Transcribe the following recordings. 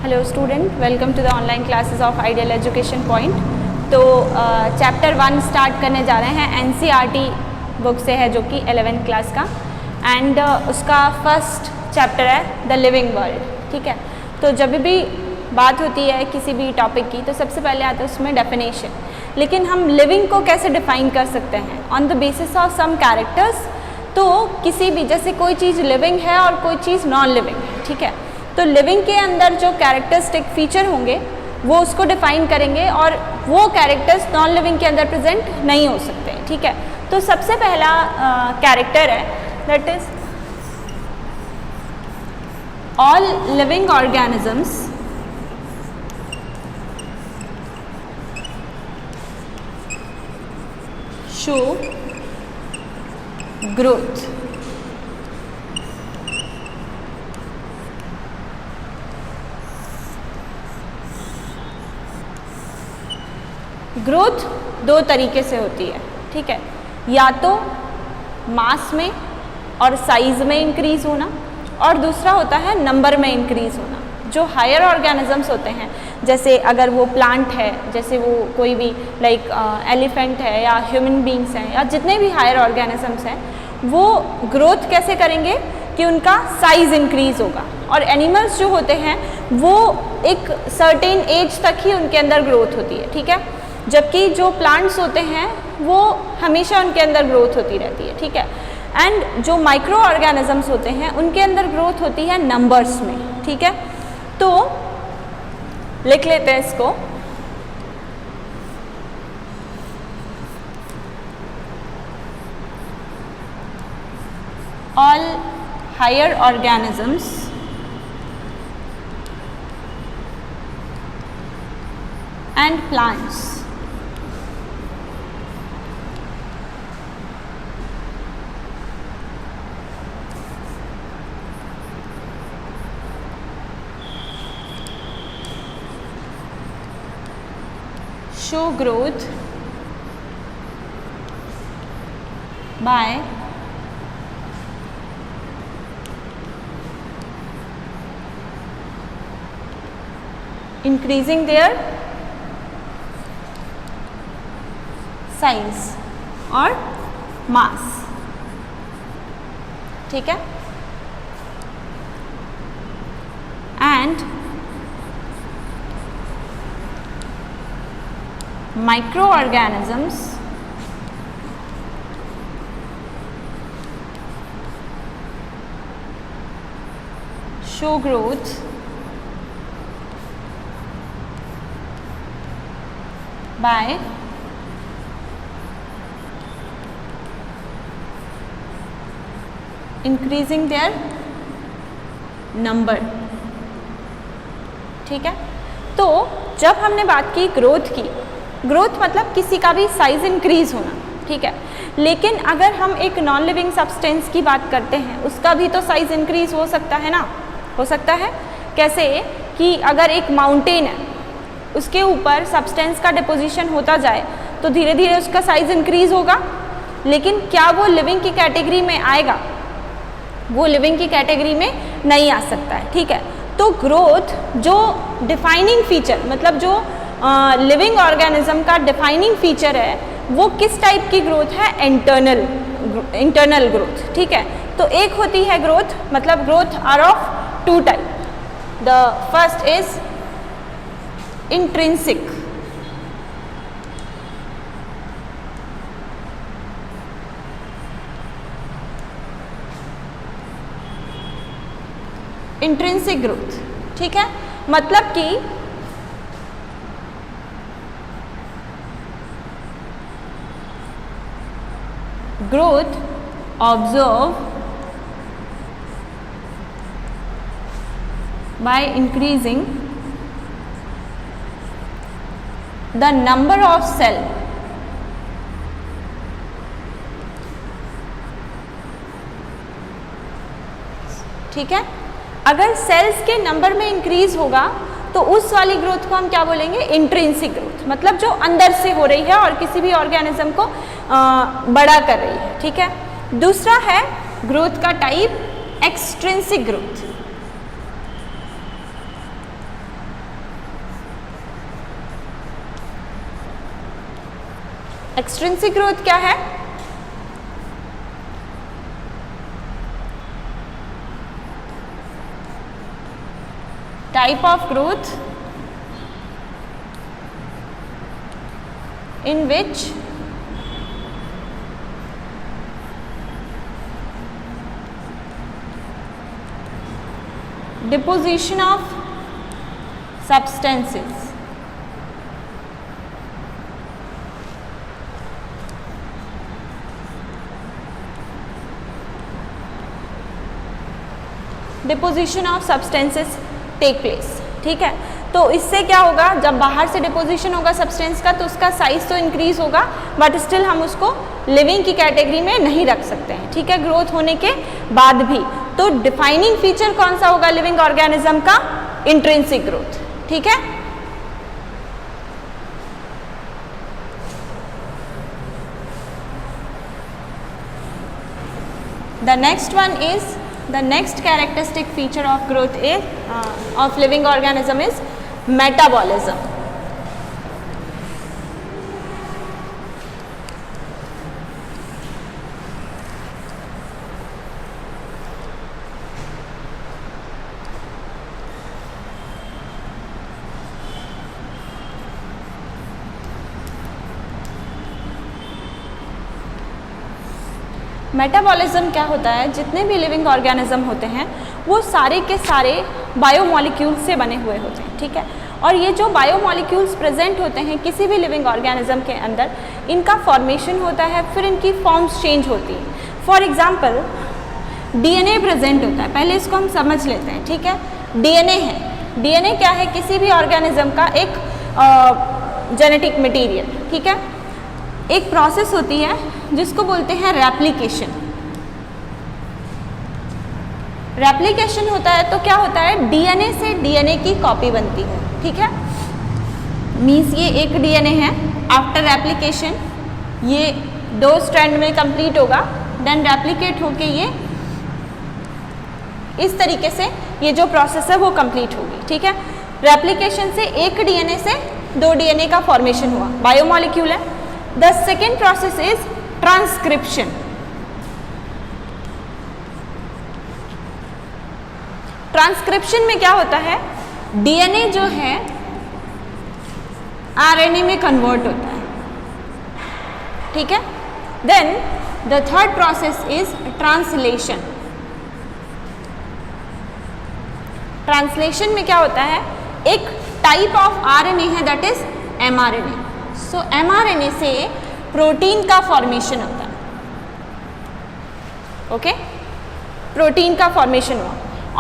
Hello student, welcome to the online classes of ideal education point. तो chapter 1 start करने जा रहे हैं। एनसीईआरटी बुक से है, जो कि 11th क्लास का, एंड उसका फर्स्ट चैप्टर है द लिविंग वर्ल्ड। ठीक है, तो जब भी बात होती है किसी भी टॉपिक की तो सबसे पहले आता है उसमें डेफिनेशन। लेकिन हम लिविंग को कैसे डिफाइन कर सकते हैं? On the basis of some characters. तो किसी भी, जैसे कोई चीज़ लिविंग है और कोई चीज़ नॉन लिविंग है, ठीक है, तो लिविंग के अंदर जो कैरेक्टरिस्टिक फीचर होंगे वो उसको डिफाइन करेंगे और वो कैरेक्टर्स नॉन लिविंग के अंदर प्रेजेंट नहीं हो सकते। ठीक है, तो सबसे पहला कैरेक्टर है, that is all living organisms show growth. Growth दो तरीके से होती है, ठीक है, या तो मास में और साइज में इंक्रीज होना, और दूसरा होता है नंबर में इंक्रीज होना। जो हायर ऑर्गेनिजम्स होते हैं, जैसे अगर वो प्लांट है, जैसे वो कोई भी लाइक एलिफेंट है या ह्यूमन बींग्स हैं या जितने भी हायर ऑर्गेनिजम्स हैं, वो ग्रोथ कैसे करेंगे कि उनका साइज इंक्रीज होगा। और एनिमल्स जो होते हैं वो एक सर्टेन एज तक ही उनके अंदर ग्रोथ होती है, ठीक है, जबकि जो प्लांट्स होते हैं वो हमेशा उनके अंदर ग्रोथ होती रहती है। ठीक है, एंड जो माइक्रो ऑर्गेनिजम्स होते हैं उनके अंदर ग्रोथ होती है नंबर्स में। ठीक है, तो लिख लेते हैं इसको। All higher organisms and plants show growth by increasing their size और mass। ठीक है, and microorganisms show growth by increasing their number। ठीक है, तो जब हमने बात की ग्रोथ की, ग्रोथ मतलब किसी का भी साइज इंक्रीज होना, ठीक है, लेकिन अगर हम एक नॉन लिविंग सब्सटेंस की बात करते हैं उसका भी तो साइज इंक्रीज हो सकता है ना। हो सकता है कैसे? कि अगर एक माउंटेन है उसके ऊपर सब्सटेंस का डिपोजिशन होता जाए तो धीरे धीरे उसका साइज इंक्रीज होगा, लेकिन क्या वो लिविंग की कैटेगरी में आएगा? वो लिविंग की कैटेगरी में नहीं आ सकता है। ठीक है, तो ग्रोथ जो डिफाइनिंग फीचर, मतलब जो लिविंग ऑर्गेनिज्म का डिफाइनिंग फीचर है, वो किस टाइप की ग्रोथ है? Internal growth. ठीक है, तो एक होती है ग्रोथ, मतलब growth are of two type. The first is intrinsic, intrinsic growth. ठीक है, मतलब कि growth observed by increasing the number of cell ठीक है, अगर सेल्स के नंबर में इंक्रीज होगा तो उस वाली ग्रोथ को हम क्या बोलेंगे? इंट्रिंसिक ग्रोथ, मतलब जो अंदर से हो रही है और किसी भी ऑर्गेनिज्म को बड़ा कर रही है। ठीक है, दूसरा है ग्रोथ का type extrinsic growth. Extrinsic growth क्या है? Type of growth in which deposition of substances take place। ठीक है, तो इससे क्या होगा, जब बाहर से डिपोजिशन होगा सब्सटेंस का तो उसका साइज तो इंक्रीज होगा बट स्टिल हम उसको लिविंग की कैटेगरी में नहीं रख सकते हैं। ठीक है, ग्रोथ होने के बाद भी। तो डिफाइनिंग फीचर कौन सा होगा लिविंग ऑर्गेनिज्म का? Intrinsic growth. ठीक है, the next characteristic feature of growth is of living organism is metabolism। Metabolism क्या होता है? जितने भी लिविंग ऑर्गेनिज्म होते हैं वो सारे के सारे बायोमॉलिक्यूल्स से बने हुए होते हैं। ठीक है, और ये जो बायोमॉलिक्यूल्स प्रेजेंट होते हैं किसी भी लिविंग ऑर्गेनिज्म के अंदर, इनका फॉर्मेशन होता है, फिर इनकी फॉर्म्स चेंज होती हैं। फॉर एग्जांपल डीएनए प्रेजेंट होता है, पहले इसको हम समझ लेते हैं। ठीक है, डीएनए है, डीएनए क्या है? किसी भी ऑर्गेनिज्म का एक जेनेटिक मटीरियल। ठीक है, एक प्रोसेस होती है जिसको बोलते हैं रेप्लिकेशन। रेप्लिकेशन होता है तो क्या होता है? डीएनए से डीएनए की कॉपी बनती है। ठीक है, मीन्स ये एक डीएनए है, आफ्टर रेप्लिकेशन ये 2 स्ट्रैंड में कंप्लीट होगा, देन रेप्लिकेट होके ये इस तरीके से ये जो प्रोसेस है वो कंप्लीट होगी। ठीक है, रेप्लिकेशन से एक डीएनए से 2 डीएनए का फॉर्मेशन हुआ, बायोमॉलिक्यूल है। The second process is transcription. Transcription में क्या होता है? डीएनए जो है आरएनए में कन्वर्ट होता है। ठीक है, then the third process is translation. Translation में क्या होता है? एक टाइप ऑफ आरएनए है that is mRNA. So mRNA से प्रोटीन का फॉर्मेशन होता है। ओके, प्रोटीन का फॉर्मेशन हुआ।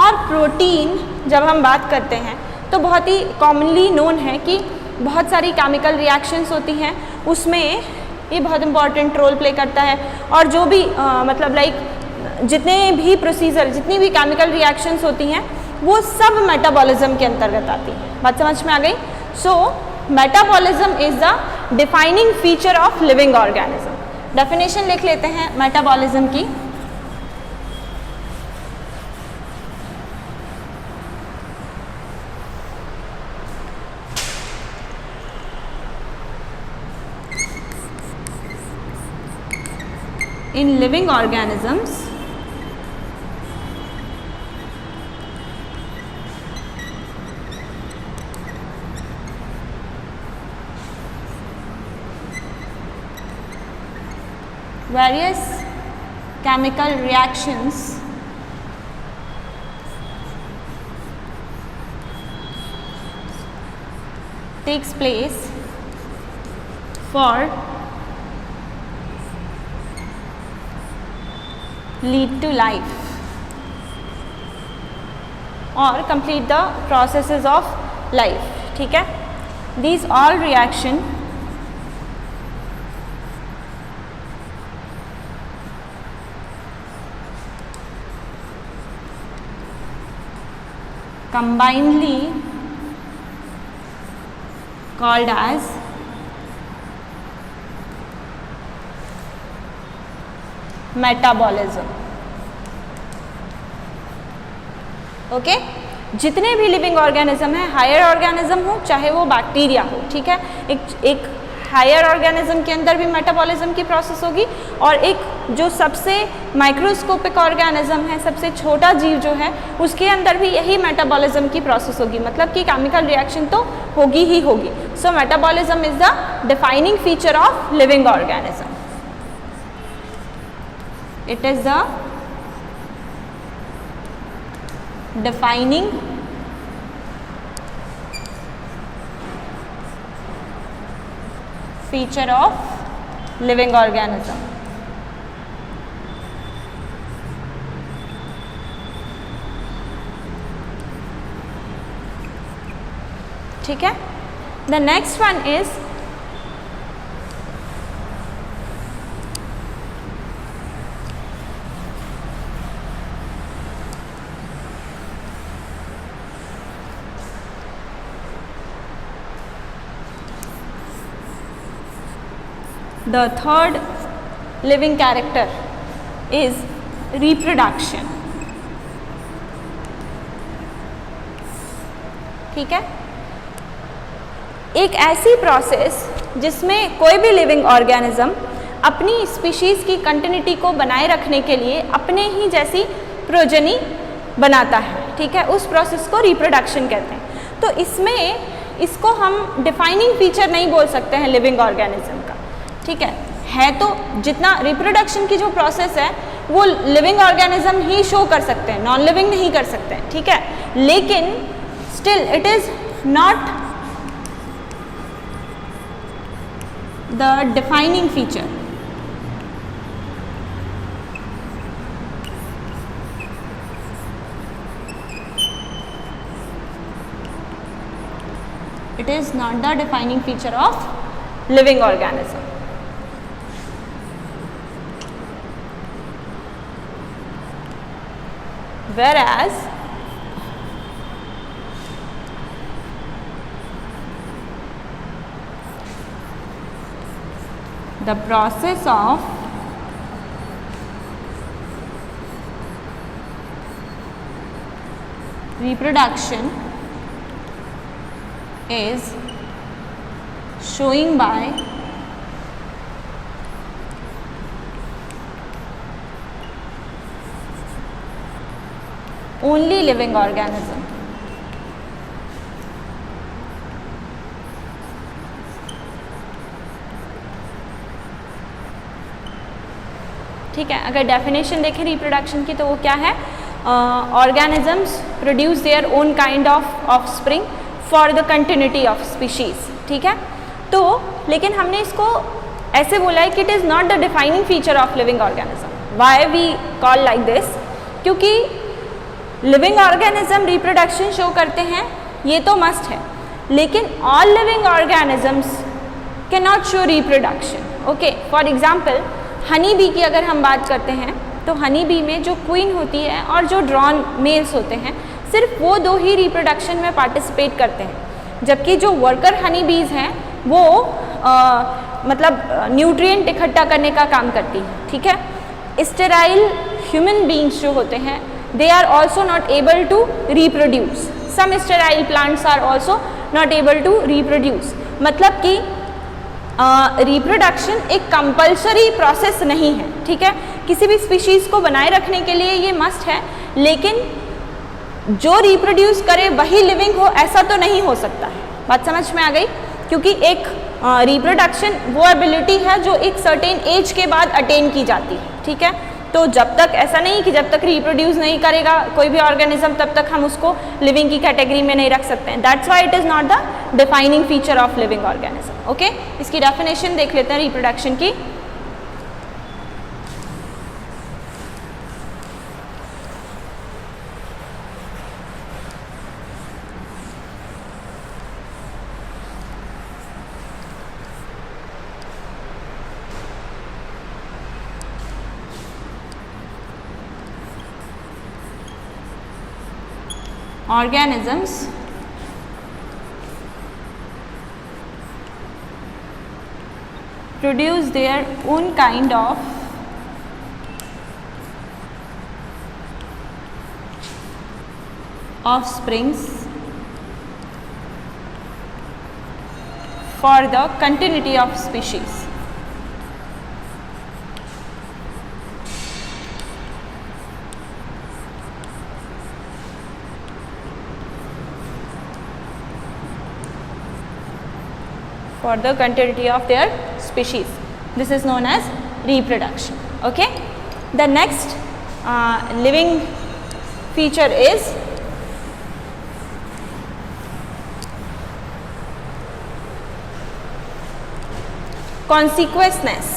और प्रोटीन जब हम बात करते हैं तो बहुत ही कॉमनली नोन है कि बहुत सारी केमिकल रिएक्शंस होती हैं, उसमें ये बहुत इंपॉर्टेंट रोल प्ले करता है। और जो भी मतलब लाइक जितने भी प्रोसीजर, जितनी भी केमिकल रिएक्शंस होती हैं वो सब मेटाबॉलिज्म के अंतर्गत आती हैं। बात समझ में आ गई? So metabolism is the defining feature of living organism. Definition लिख लेते हैं मेटाबॉलिज्म की। In living organisms, various chemical reactions takes place for lead to life or complete the processes of life। ठीक है, these all reaction combinedly called as metabolism. Okay, जितने भी living organism है, higher organism हो चाहे वो bacteria हो, ठीक है, एक हायर ऑर्गेनिज्म के अंदर भी मेटाबॉलिज्म की प्रोसेस होगी, और एक जो सबसे माइक्रोस्कोपिक ऑर्गेनिज्म है, सबसे छोटा जीव जो है, उसके अंदर भी यही मेटाबॉलिज्म की प्रोसेस होगी, मतलब कि केमिकल रिएक्शन तो होगी ही होगी। So metabolism is the defining feature of living organism. It is the defining feature of living organism। ठीक है। The next one is the third living character is reproduction। ठीक है। एक ऐसी प्रोसेस जिसमें कोई भी लिविंग ऑर्गेनिज्म अपनी स्पीशीज की कंटिन्यूटी को बनाए रखने के लिए अपने ही जैसी प्रोजनी बनाता है। ठीक है, उस प्रोसेस को रिप्रोडक्शन कहते हैं। तो इसमें इसको हम डिफाइनिंग फीचर नहीं बोल सकते हैं लिविंग ऑर्गेनिज्म का। ठीक है तो जितना रिप्रोडक्शन की जो प्रोसेस है वो लिविंग ऑर्गेनिज्म ही शो कर सकते हैं, नॉन लिविंग नहीं कर सकते हैं। ठीक है, लेकिन still it is not the defining feature. It is not the defining feature of living organism। Whereas the process of reproduction is showing by only living organism। ठीक है, अगर डेफिनेशन देखें रिप्रोडक्शन की तो वो क्या है? Organisms produce their own kind of offspring for the continuity of species. ठीक है, तो लेकिन हमने इसको ऐसे बोला है कि it is not the defining feature of living organism. Why we call like this? क्योंकि लिविंग ऑर्गेनिज्म रिप्रोडक्शन शो करते हैं, ये तो मस्ट है, लेकिन all living organisms can not show reproduction. Okay, for example honey bee की अगर हम बात करते हैं तो हनी बी में जो क्वीन होती है और जो ड्रॉन मेल्स होते हैं, सिर्फ वो दो ही रिप्रोडक्शन में पार्टिसिपेट करते हैं, जबकि जो वर्कर हनी बीज हैं वो मतलब न्यूट्रिएंट इकट्ठा करने का काम करती है। ठीक है, स्टेराइल ह्यूमन बींग्स जो होते हैं they are also not able to reproduce। some sterile plants are also not able to reproduce। मतलब कि रिप्रोडक्शन एक कंपल्सरी प्रोसेस नहीं है। ठीक है, किसी भी स्पीशीज़ को बनाए रखने के लिए ये मस्ट है, लेकिन जो रिप्रोड्यूस करे वही लिविंग हो ऐसा तो नहीं हो सकता है। बात समझ में आ गई? क्योंकि एक रिप्रोडक्शन वो एबिलिटी है जो एक सर्टेन एज के बाद अटेन की जाती है। ठीक है, तो जब तक ऐसा नहीं कि जब तक रिप्रोड्यूस नहीं करेगा कोई भी ऑर्गेनिज्म तब तक हम उसको लिविंग की कैटेगरी में नहीं रख सकते हैं। That's why it is not the defining feature of living organism. Okay, इसकी डेफिनेशन देख लेते हैं रिप्रोडक्शन की। Organisms produce their own kind of offsprings for the continuity of species. For the continuity of their species. This is known as reproduction. Okay. The next living feature is consequences.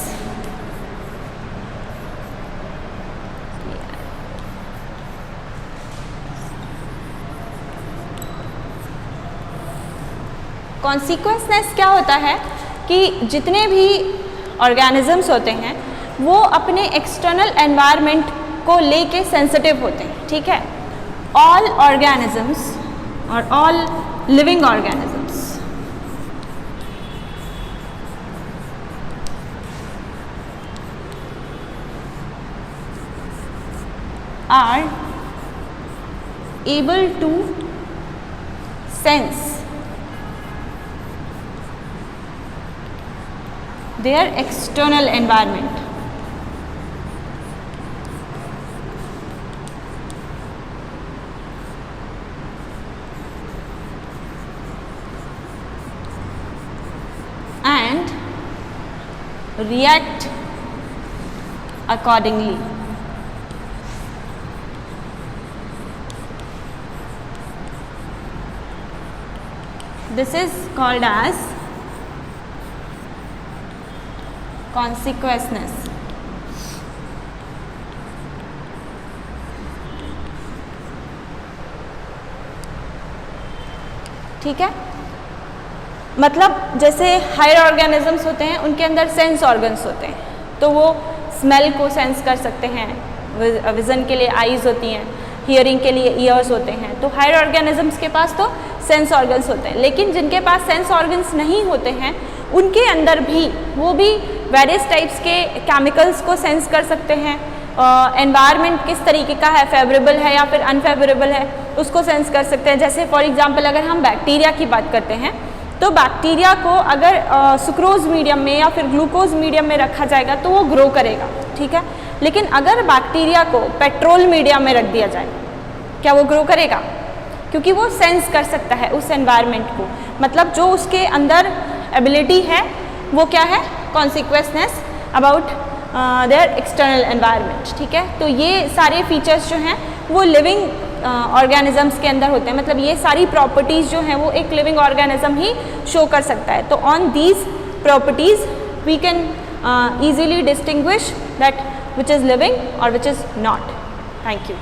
कॉन्सिक्वेंसनेस क्या होता है कि जितने भी organisms होते हैं वो अपने एक्सटर्नल एनवायरनमेंट को लेके सेंसिटिव होते हैं, ठीक है। ऑल ऑर्गेनिजम्स और all living organisms are able to sense their external environment. And react accordingly. This is called as consequences. ठीक है, मतलब जैसे हायर ऑर्गेनिजम्स होते हैं उनके अंदर सेंस ऑर्गन्स होते हैं, तो वो स्मेल को सेंस कर सकते हैं, विजन के लिए आईज होती हैं, हियरिंग के लिए ईयर्स होते हैं। तो हायर ऑर्गेनिजम्स के पास तो सेंस ऑर्गन्स होते हैं, लेकिन जिनके पास सेंस ऑर्गन्स नहीं होते हैं उनके अंदर भी वो भी वेरियस टाइप्स के केमिकल्स को सेंस कर सकते हैं। एनवायरनमेंट किस तरीके का है, फेवरेबल है या फिर अनफेवरेबल है, उसको सेंस कर सकते हैं। जैसे फॉर एग्जांपल अगर हम बैक्टीरिया की बात करते हैं तो बैक्टीरिया को अगर सुक्रोज मीडियम में या फिर ग्लूकोज मीडियम में रखा जाएगा तो वो ग्रो करेगा, ठीक है। लेकिन अगर बैक्टीरिया को पेट्रोल मीडियम में रख दिया जाए, क्या वो ग्रो करेगा? क्योंकि वो सेंस कर सकता है उस एनवायरनमेंट को, मतलब जो उसके अंदर एबिलिटी है वो क्या है, कॉन्सिक्वेंसनेस अबाउट देयर एक्सटर्नल एनवायरनमेंट, ठीक है। तो ये सारे फीचर्स जो हैं वो लिविंग ऑर्गेनिजम्स के अंदर होते हैं, मतलब ये सारी प्रॉपर्टीज़ जो हैं वो एक लिविंग ऑर्गेनिज्म ही शो कर सकता है। तो on these properties we can easily distinguish that which is living or which is not. Thank you.